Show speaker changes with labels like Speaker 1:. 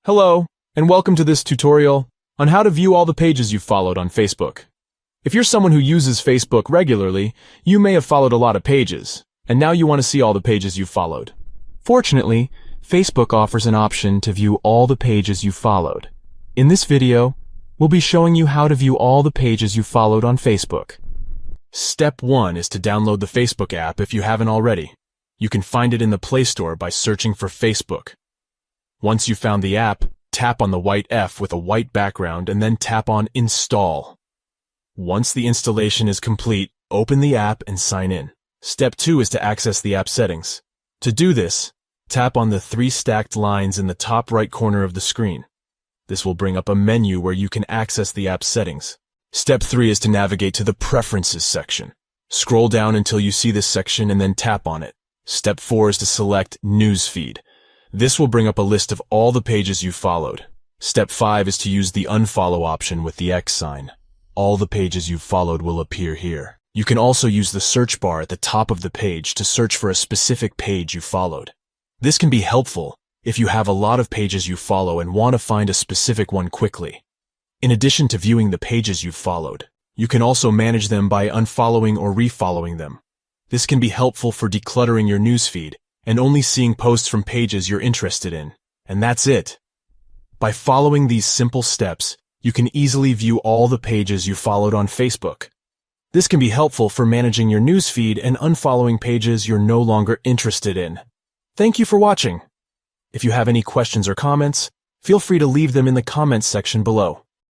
Speaker 1: Hello, and welcome to this tutorial on how to view all the pages you've followed on Facebook. If you're someone who uses Facebook regularly, you may have followed a lot of pages, and now you want to see all the pages you've followed. Fortunately, Facebook offers an option to view all the pages you've followed. In this video, we'll be showing you how to view all the pages you've followed on Facebook. Step 1 is to download the Facebook app if you haven't already. You can find it in the Play Store by searching for Facebook. Once you've found the app, tap on the white F with a white background and then tap on Install. Once the installation is complete, open the app and sign in. Step 2 is to access the app settings. To do this, tap on the 3 stacked lines in the top right corner of the screen. This will bring up a menu where you can access the app settings. Step 3 is to navigate to the Preferences section. Scroll down until you see this section and then tap on it. Step 4 is to select Newsfeed. This will bring up a list of all the pages you've followed. Step 5 is to use the Unfollow option with the X sign. All the pages you've followed will appear here. You can also use the search bar at the top of the page to search for a specific page you followed. This can be helpful if you have a lot of pages you follow and want to find a specific one quickly. In addition to viewing the pages you've followed, you can also manage them by unfollowing or refollowing them. This can be helpful for decluttering your newsfeed and only seeing posts from pages you're interested in. And that's it. By following these simple steps, you can easily view all the pages you followed on Facebook. This can be helpful for managing your newsfeed and unfollowing pages you're no longer interested in. Thank you for watching. If you have any questions or comments, feel free to leave them in the comments section below.